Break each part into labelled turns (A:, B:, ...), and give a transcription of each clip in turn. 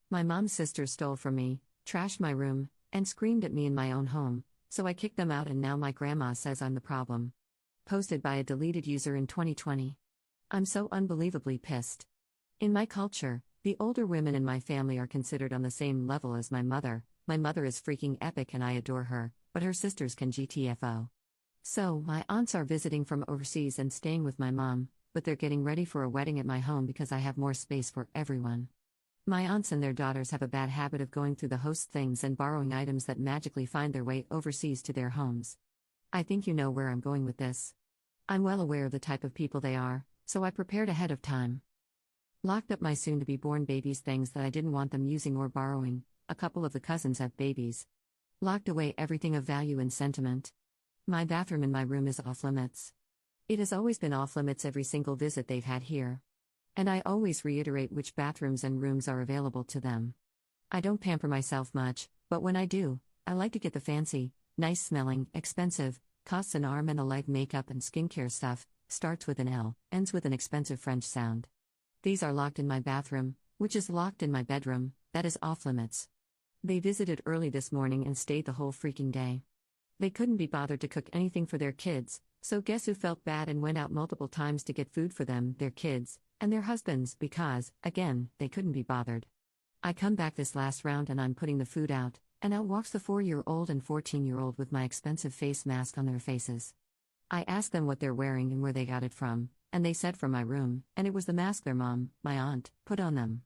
A: My mom's sister stole from me, trashed my room, and screamed at me in my own home, so I kicked them out and now my grandma says I'm the problem. Posted by a deleted user in 2020. I'm so unbelievably pissed. In my culture, the older women in my family are considered on the same level as my mother. My mother is freaking epic and I adore her, but her sisters can GTFO. So, my aunts are visiting from overseas and staying with my mom, but they're getting ready for a wedding at my home because I have more space for everyone. My aunts and their daughters have a bad habit of going through the host things and borrowing items that magically find their way overseas to their homes. I think you know where I'm going with this. I'm well aware of the type of people they are, so I prepared ahead of time. Locked up my soon-to-be-born babies' things that I didn't want them using or borrowing. A couple of the cousins have babies. Locked away everything of value and sentiment. My bathroom in my room is off-limits. It has always been off-limits every single visit they've had here. And I always reiterate which bathrooms and rooms are available to them. I don't pamper myself much, but when I do, I like to get the fancy, nice-smelling, expensive, costs an arm and a leg makeup and skincare stuff, starts with an L, ends with an expensive French sound. These are locked in my bathroom, which is locked in my bedroom, that is off-limits. They visited early this morning and stayed the whole freaking day. They couldn't be bothered to cook anything for their kids, so guess who felt bad and went out multiple times to get food for them, their kids, and their husbands because, again, they couldn't be bothered. I come back this last round and I'm putting the food out, and out walks the 4-year-old and 14-year-old with my expensive face mask on their faces. I asked them what they're wearing and where they got it from, and they said from my room, and it was the mask their mom, my aunt, put on them.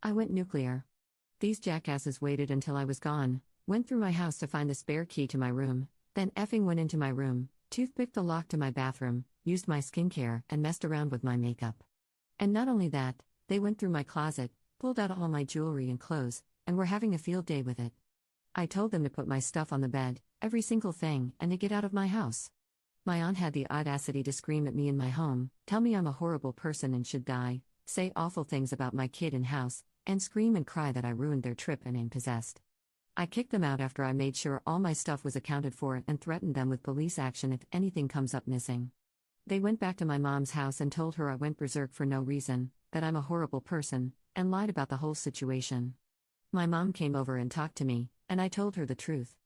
A: I went nuclear. These jackasses waited until I was gone, went through my house to find the spare key to my room, then effing went into my room, toothpicked the lock to my bathroom, used my skincare, and messed around with my makeup. And not only that, they went through my closet, pulled out all my jewelry and clothes, and were having a field day with it. I told them to put my stuff on the bed, every single thing, and to get out of my house. My aunt had the audacity to scream at me in my home, tell me I'm a horrible person and should die, say awful things about my kid and house, and scream and cry that I ruined their trip and am possessed. I kicked them out after I made sure all my stuff was accounted for and threatened them with police action if anything comes up missing. They went back to my mom's house and told her I went berserk for no reason, that I'm a horrible person, and lied about the whole situation. My mom came over and talked to me, and I told her the truth.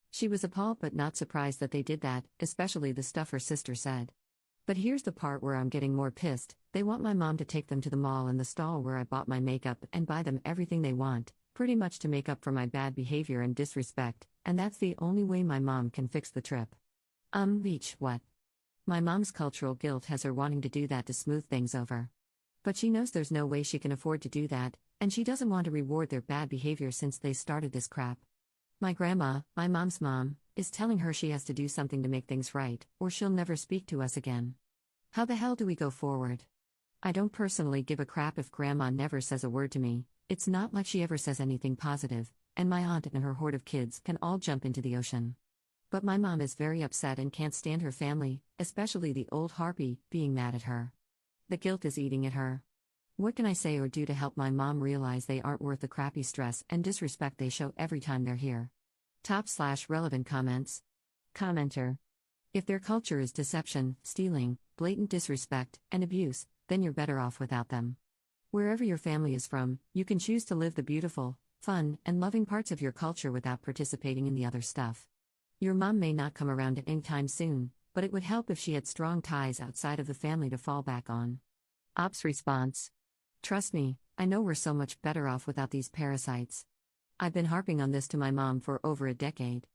A: She was appalled but not surprised that they did that, especially the stuff her sister said. But here's the part where I'm getting more pissed. They want my mom to take them to the mall and the stall where I bought my makeup and buy them everything they want, pretty much to make up for my bad behavior and disrespect, and that's the only way my mom can fix the trip. Beach, what? My mom's cultural guilt has her wanting to do that to smooth things over. But she knows there's no way she can afford to do that, and she doesn't want to reward their bad behavior since they started this crap. My grandma, my mom's mom, is telling her she has to do something to make things right, or she'll never speak to us again. How the hell do we go forward? I don't personally give a crap if grandma never says a word to me, it's not like she ever says anything positive, and my aunt and her horde of kids can all jump into the ocean. But my mom is very upset and can't stand her family, especially the old harpy, being mad at her. The guilt is eating at her. What can I say or do to help my mom realize they aren't worth the crappy stress and disrespect they show every time they're here? /relevant comments. Commenter. If their culture is deception, stealing, blatant disrespect, and abuse, then you're better off without them. Wherever your family is from, you can choose to live the beautiful, fun, and loving parts of your culture without participating in the other stuff. Your mom may not come around anytime soon, but it would help if she had strong ties outside of the family to fall back on. Ops response. Trust me, I know we're so much better off without these parasites. I've been harping on this to my mom for over a decade.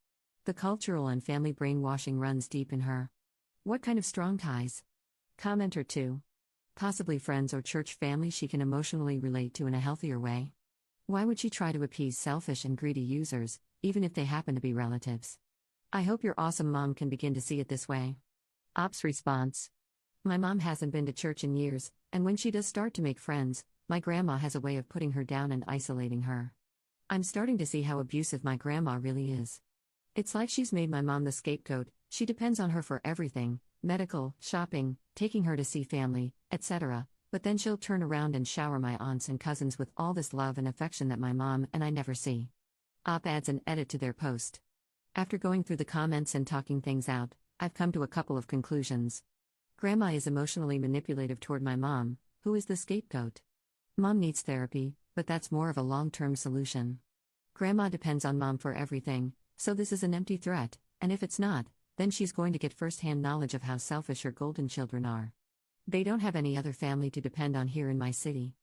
A: The cultural and family brainwashing runs deep in her. What kind of strong ties? Commenter 2. Possibly friends or church family she can emotionally relate to in a healthier way. Why would she try to appease selfish and greedy users, even if they happen to be relatives? I hope your awesome mom can begin to see it this way. Ops response. My mom hasn't been to church in years, and when she does start to make friends, my grandma has a way of putting her down and isolating her. I'm starting to see how abusive my grandma really is. It's like she's made my mom the scapegoat, she depends on her for everything, medical, shopping, taking her to see family, etc., but then she'll turn around and shower my aunts and cousins with all this love and affection that my mom and I never see. Op adds an edit to their post. After going through the comments and talking things out, I've come to a couple of conclusions. Grandma is emotionally manipulative toward my mom, who is the scapegoat. Mom needs therapy, but that's more of a long-term solution. Grandma depends on mom for everything, so this is an empty threat, and if it's not, then she's going to get first-hand knowledge of how selfish her golden children are. They don't have any other family to depend on here in my city.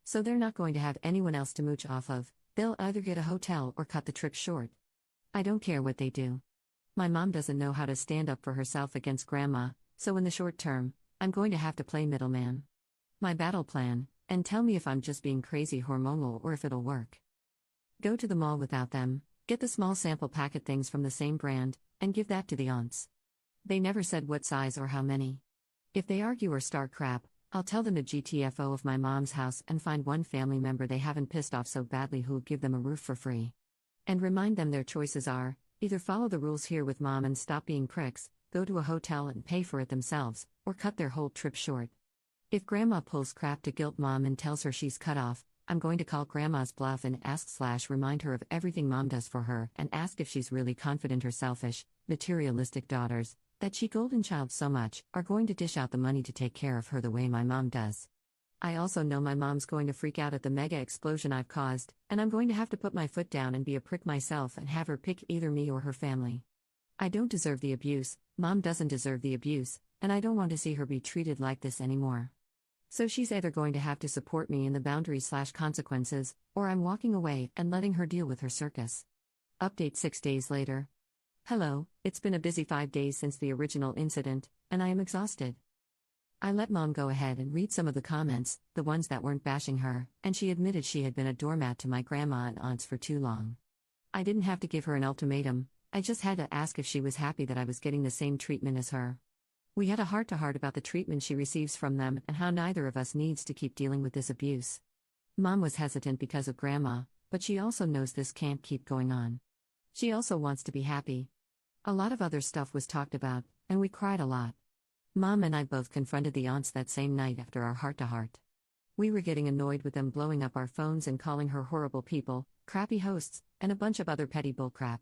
A: So they're not going to have anyone else to mooch off of. They'll either get a hotel or cut the trip short. I don't care what they do. My mom doesn't know how to stand up for herself against grandma, so in the short term, I'm going to have to play middleman. My battle plan, and tell me if I'm just being crazy hormonal or if it'll work. Go to the mall without them, get the small sample packet things from the same brand, and give that to the aunts. They never said what size or how many. If they argue or start crap, I'll tell them to GTFO of my mom's house and find one family member they haven't pissed off so badly who'll give them a roof for free. And remind them their choices are, either follow the rules here with mom and stop being pricks, go to a hotel and pay for it themselves, or cut their whole trip short. If grandma pulls crap to guilt mom and tells her she's cut off, I'm going to call grandma's bluff and remind her of everything mom does for her and ask if she's really confident her selfish, materialistic daughters, that she golden child so much, are going to dish out the money to take care of her the way my mom does. I also know my mom's going to freak out at the mega explosion I've caused, and I'm going to have to put my foot down and be a prick myself and have her pick either me or her family. I don't deserve the abuse, mom doesn't deserve the abuse, and I don't want to see her be treated like this anymore. So she's either going to have to support me in the boundaries/consequences, or I'm walking away and letting her deal with her circus. Update 6 days later. Hello, it's been a busy 5 days since the original incident, and I am exhausted. I let mom go ahead and read some of the comments, the ones that weren't bashing her, and she admitted she had been a doormat to my grandma and aunts for too long. I didn't have to give her an ultimatum, I just had to ask if she was happy that I was getting the same treatment as her. We had a heart-to-heart about the treatment she receives from them and how neither of us needs to keep dealing with this abuse. Mom was hesitant because of grandma, but she also knows this can't keep going on. She also wants to be happy. A lot of other stuff was talked about, and we cried a lot. Mom and I both confronted the aunts that same night after our heart-to-heart. We were getting annoyed with them blowing up our phones and calling her horrible people, crappy hosts, and a bunch of other petty bullcrap.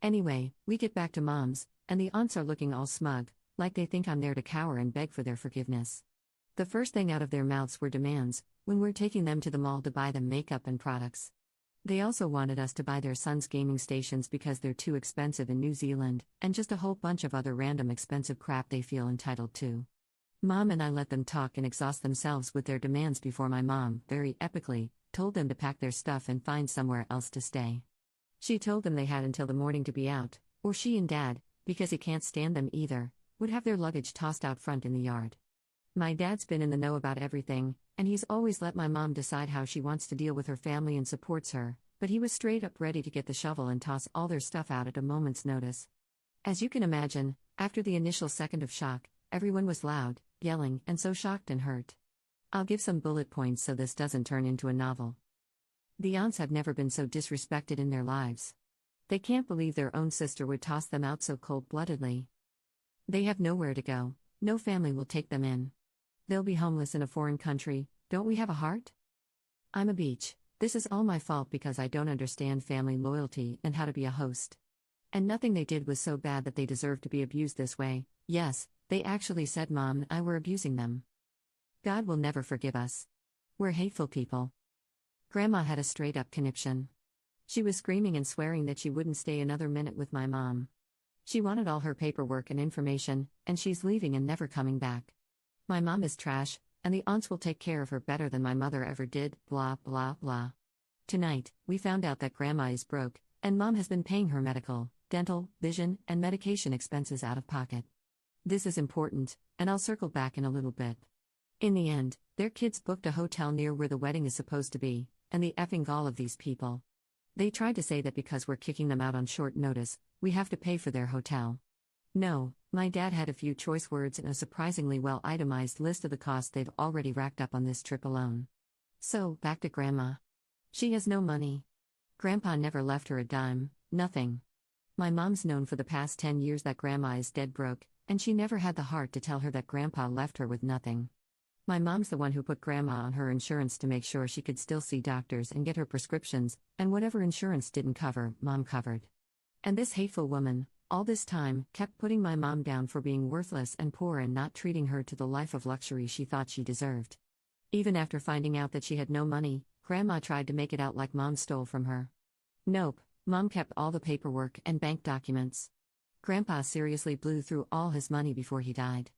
A: Anyway, we get back to mom's, and the aunts are looking all smug, like they think I'm there to cower and beg for their forgiveness. The first thing out of their mouths were demands, when we're taking them to the mall to buy them makeup and products. They also wanted us to buy their sons' gaming stations because they're too expensive in New Zealand, and just a whole bunch of other random expensive crap they feel entitled to. Mom and I let them talk and exhaust themselves with their demands before my mom, very epically, told them to pack their stuff and find somewhere else to stay. She told them they had until the morning to be out, or she and Dad, because he can't stand them either, would have their luggage tossed out front in the yard. My dad's been in the know about everything, and he's always let my mom decide how she wants to deal with her family and supports her, but he was straight up ready to get the shovel and toss all their stuff out at a moment's notice. As you can imagine, after the initial second of shock, everyone was loud, yelling, and so shocked and hurt. I'll give some bullet points so this doesn't turn into a novel. The aunts have never been so disrespected in their lives. They can't believe their own sister would toss them out so cold-bloodedly. They have nowhere to go, no family will take them in. They'll be homeless in a foreign country, don't we have a heart? I'm a beach, this is all my fault because I don't understand family loyalty and how to be a host. And nothing they did was so bad that they deserve to be abused this way. Yes, they actually said Mom and I were abusing them. God will never forgive us. We're hateful people. Grandma had a straight-up conniption. She was screaming and swearing that she wouldn't stay another minute with my mom. She wanted all her paperwork and information, and she's leaving and never coming back. My mom is trash, and the aunts will take care of her better than my mother ever did, blah blah blah. Tonight, we found out that grandma is broke, and mom has been paying her medical, dental, vision, and medication expenses out of pocket. This is important, and I'll circle back in a little bit. In the end, their kids booked a hotel near where the wedding is supposed to be, and the effing gall of these people. They tried to say that because we're kicking them out on short notice, we have to pay for their hotel. No, my dad had a few choice words and a surprisingly well-itemized list of the costs they've already racked up on this trip alone. So, back to Grandma. She has no money. Grandpa never left her a dime, nothing. My mom's known for the past 10 years that Grandma is dead broke, and she never had the heart to tell her that Grandpa left her with nothing. My mom's the one who put Grandma on her insurance to make sure she could still see doctors and get her prescriptions, and whatever insurance didn't cover, Mom covered. And this hateful woman, all this time, kept putting my mom down for being worthless and poor and not treating her to the life of luxury she thought she deserved. Even after finding out that she had no money, Grandma tried to make it out like Mom stole from her. Nope, Mom kept all the paperwork and bank documents. Grandpa seriously blew through all his money before he died.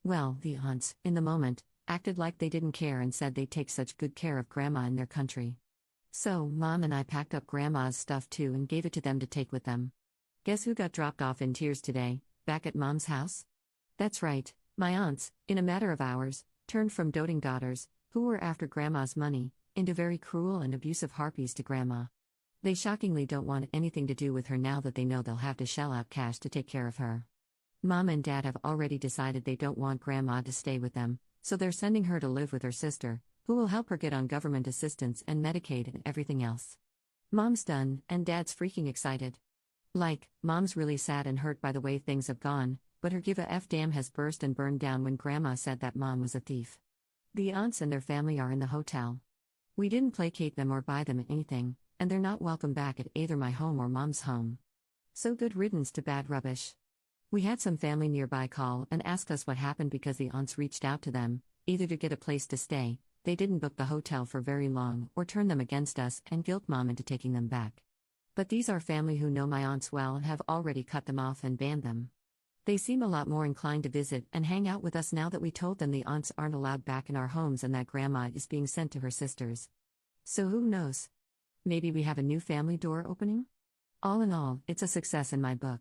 A: Well, the aunts, in the moment, acted like they didn't care and said they'd take such good care of Grandma in their country. So, Mom and I packed up Grandma's stuff too and gave it to them to take with them. Guess who got dropped off in tears today, back at Mom's house? That's right, my aunts, in a matter of hours, turned from doting daughters, who were after Grandma's money, into very cruel and abusive harpies to Grandma. They shockingly don't want anything to do with her now that they know they'll have to shell out cash to take care of her. Mom and Dad have already decided they don't want Grandma to stay with them, so they're sending her to live with her sister, who will help her get on government assistance and Medicaid and everything else. Mom's done, and Dad's freaking excited. Mom's really sad and hurt by the way things have gone, but her give a F dam has burst and burned down when Grandma said that Mom was a thief. The aunts and their family are in the hotel. We didn't placate them or buy them anything, and they're not welcome back at either my home or Mom's home. So good riddance to bad rubbish. We had some family nearby call and ask us what happened because the aunts reached out to them, either to get a place to stay, they didn't book the hotel for very long, or turn them against us and guilt Mom into taking them back. But these are family who know my aunts well and have already cut them off and banned them. They seem a lot more inclined to visit and hang out with us now that we told them the aunts aren't allowed back in our homes and that Grandma is being sent to her sisters. So who knows? Maybe we have a new family door opening? All in all, it's a success in my book.